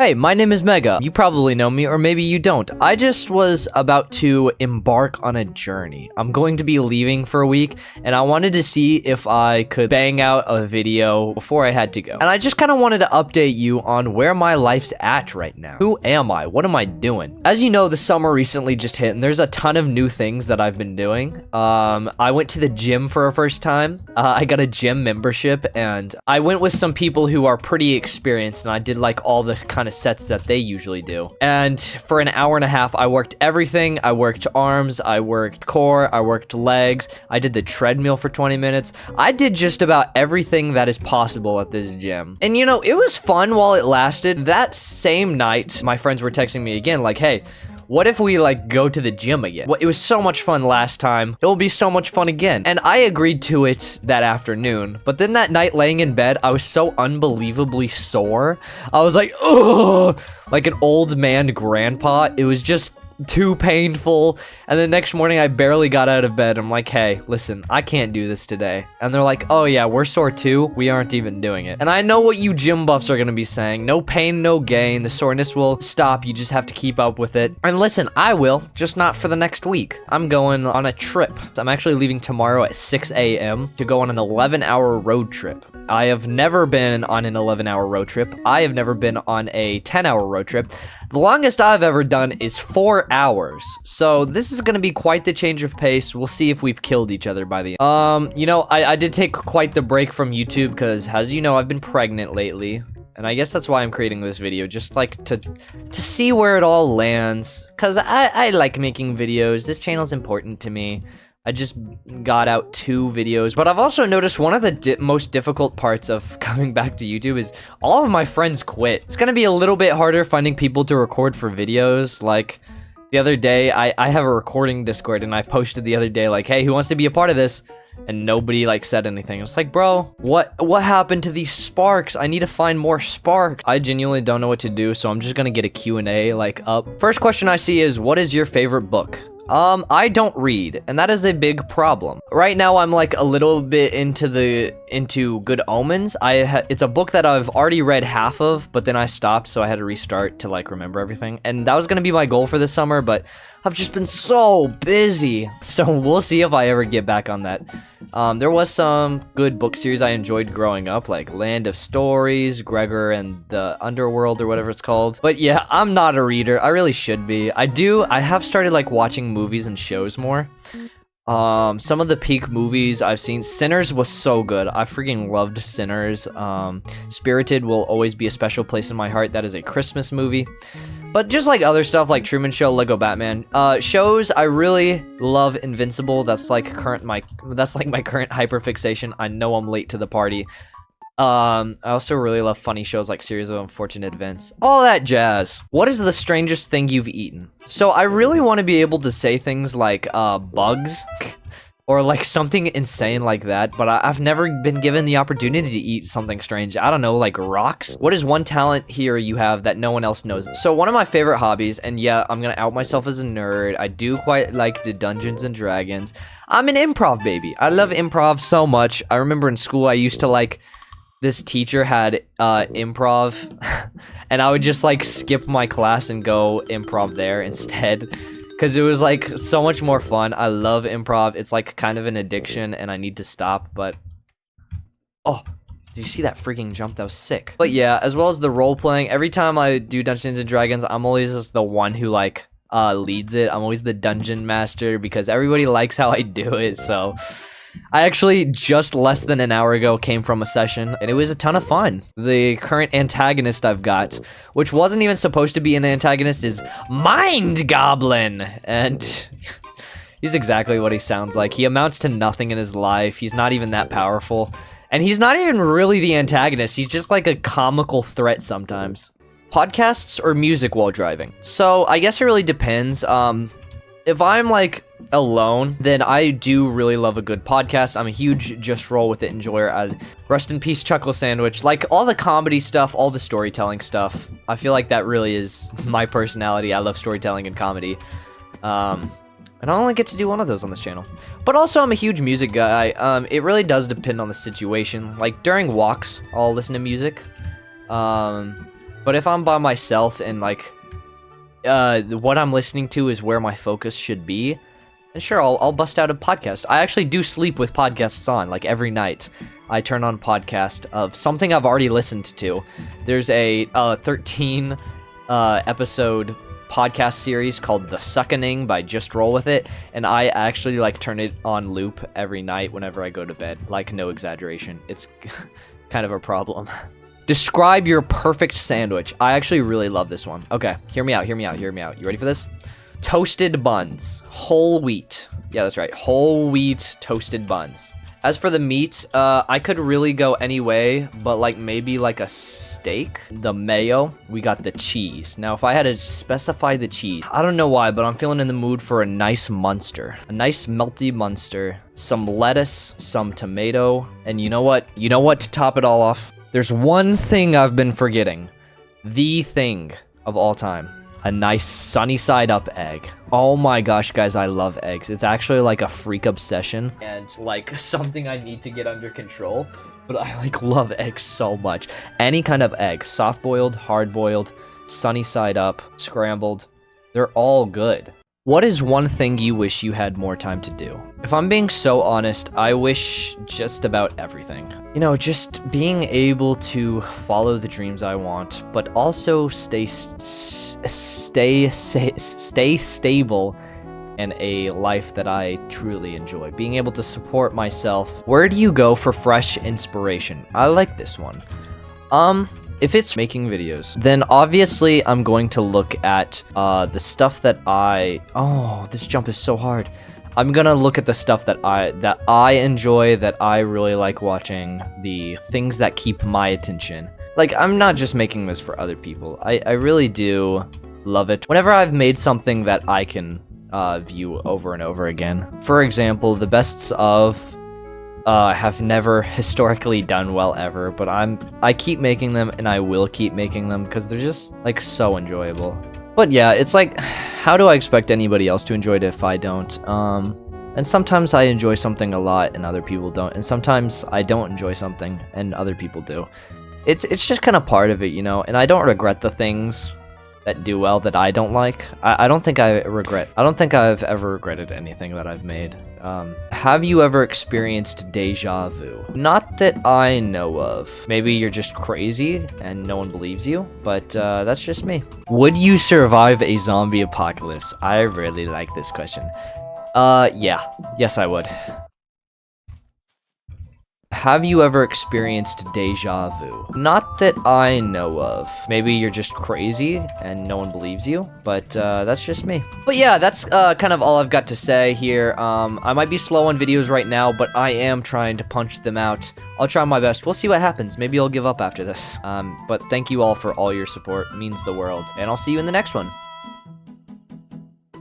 Hey, my name is Mega. You probably know me, or maybe you don't. I just was about to embark on a journey. I'm going to be leaving for a week, and I wanted to see if I could bang out a video before I had to go. And I just kind of wanted to update you on where my life's at right now. Who am I? What am I doing? As you know, the summer recently just hit, and there's a ton of new things that I've been doing. I went to the gym for a first time. I got a gym membership, and I went with some people who are pretty experienced, and I did like all the kind of sets that they usually do. And for an hour and a half, I worked everything. I worked arms, I worked core, I worked legs, I did the treadmill for 20 minutes. I did just about everything that is possible at this gym. And you know, it was fun while it lasted. That same night, my friends were texting me again like, hey, what if we like go to the gym again? Well, it was so much fun last time. It will be so much fun again. And I agreed to it that afternoon. But then that night laying in bed, I was so unbelievably sore. I was like, ugh, like an old man grandpa. It was just too painful. And the next morning I barely got out of bed. I'm like, hey, listen, I can't do this today. And they're like, oh yeah, we're sore too. We aren't even doing it. And I know what you gym buffs are gonna be saying. No pain, no gain. The soreness will stop. You just have to keep up with it. And listen, I will, just not for the next week. I'm going on a trip. I'm actually leaving tomorrow at 6 a.m. to go on an 11-hour road trip. I have never been on an 11-hour road trip. I have never been on a 10-hour road trip. The longest I've ever done is 4 hours. So this is gonna be quite the change of pace. We'll see if we've killed each other by the end. You know, I did take quite the break from YouTube because, as you know, I've been pregnant lately. And I guess that's why I'm creating this video, just like to see where it all lands. Because I like making videos. This channel's important to me. I just got out 2 videos, but I've also noticed one of the most difficult parts of coming back to YouTube is all of my friends quit. It's gonna be a little bit harder finding people to record for videos. Like the other day, I have a recording Discord and I posted the other day like, hey, who wants to be a part of this? And nobody like said anything. It's like, bro, what happened to these sparks? I need to find more sparks. I genuinely don't know what to do, so I'm just gonna get a Q&A like up. First question I see is, what is your favorite book? I don't read, and that is a big problem. Right now, I'm like a little bit into Good Omens. It's a book that I've already read half of, but then I stopped, so I had to restart to like remember everything. And that was gonna be my goal for this summer, but I've just been so busy. So we'll see if I ever get back on that. There was some good book series I enjoyed growing up, like Land of Stories, Gregor and the Underworld, or whatever it's called. But yeah, I'm not a reader. I really should be. I have started like watching movies and shows more. Some of the peak movies I've seen, Sinners was so good. I freaking loved Sinners. Spirited will always be a special place in my heart. That is a Christmas movie. But just like other stuff like Truman Show, Lego Batman, shows, I really love Invincible. That's like my current hyperfixation. I know I'm late to the party. I also really love funny shows like Series of Unfortunate Events. All that jazz. What is the strangest thing you've eaten? So I really want to be able to say things like bugs or like something insane like that, but I've never been given the opportunity to eat something strange. I don't know, like rocks? What is one talent here you have that no one else knows? So one of my favorite hobbies, and yeah, I'm gonna out myself as a nerd. I do quite like the Dungeons and Dragons. I'm an improv baby. I love improv so much. I remember in school I used to like, this teacher had improv and I would just like skip my class and go improv there instead because it was like so much more fun. I love improv. It's like kind of an addiction and I need to stop, but oh, did you see that freaking jump? That was sick. But yeah, as well as the role playing, every time I do Dungeons and Dragons, I'm always just the one who like leads it. I'm always the dungeon master because everybody likes how I do it. So I actually just less than an hour ago came from a session and it was a ton of fun. The current antagonist I've got, which wasn't even supposed to be an antagonist, is Mind Goblin. And he's exactly what he sounds like. He amounts to nothing in his life. He's not even that powerful. And he's not even really the antagonist. He's just like a comical threat sometimes. Podcasts or music while driving? So I guess it really depends. If I'm like alone, then I do really love a good podcast. I'm a huge Just Roll With It enjoyer. Rest in peace, Chuckle Sandwich. Like all the comedy stuff, all the storytelling stuff. I feel like that really is my personality. I love storytelling and comedy. And I only get to do one of those on this channel. But also I'm a huge music guy. It really does depend on the situation. Like during walks, I'll listen to music. But if I'm by myself and like what I'm listening to is where my focus should be, and sure, I'll bust out a podcast. I actually do sleep with podcasts on, like every night. I turn on podcast of something I've already listened to. There's a 13 episode podcast series called The Suckening by Just Roll With It, and I actually like turn it on loop every night whenever I go to bed. Like, no exaggeration. It's kind of a problem. Describe your perfect sandwich. I actually really love this one. Okay, hear me out. You ready for this? Toasted buns, whole wheat. Yeah, that's right, whole wheat toasted buns. As for the meat, I could really go any way, but like maybe like a steak. The mayo, we got the cheese. Now, if I had to specify the cheese, I don't know why, but I'm feeling in the mood for a nice Munster. A nice melty Munster, some lettuce, some tomato, and you know what? You know what to top it all off? There's one thing I've been forgetting. The thing of all time. A nice sunny side up egg. Oh my gosh, guys, I love eggs. It's actually like a freak obsession and like something I need to get under control, but I like love eggs so much. Any kind of egg, soft boiled, hard boiled, sunny side up, scrambled, they're all good. What is one thing you wish you had more time to do? If I'm being so honest, I wish just about everything. You know, just being able to follow the dreams I want, but also stay stable in a life that I truly enjoy. Being able to support myself. Where do you go for fresh inspiration? I like this one. If it's making videos, then obviously I'm going to look at the stuff that oh, this jump is so hard. I'm gonna look at the stuff that I enjoy, that I really like watching, the things that keep my attention. Like, I'm not just making this for other people. I really do love it whenever I've made something that I can view over and over again. For example, the bests of have never historically done well ever, but I keep making them and I will keep making them because they're just like so enjoyable. But yeah, it's like, how do I expect anybody else to enjoy it if I don't? And sometimes I enjoy something a lot and other people don't, and sometimes I don't enjoy something and other people do. It's just kind of part of it, you know, and I don't regret the things that do well that I don't like. I don't think I've ever regretted anything that I've made. Have you ever experienced deja vu? Not that I know of. Maybe you're just crazy and no one believes you, but that's just me. Would you survive a zombie apocalypse? I really like this question. Yeah. Yes, I would. Have you ever experienced deja vu? Not that I know of. Maybe you're just crazy and no one believes you, but that's just me. But yeah, that's kind of all I've got to say here. I might be slow on videos right now, but I am trying to punch them out. I'll try my best. We'll see what happens. Maybe I'll give up after this. But thank you all for all your support. It means the world. And I'll see you in the next one.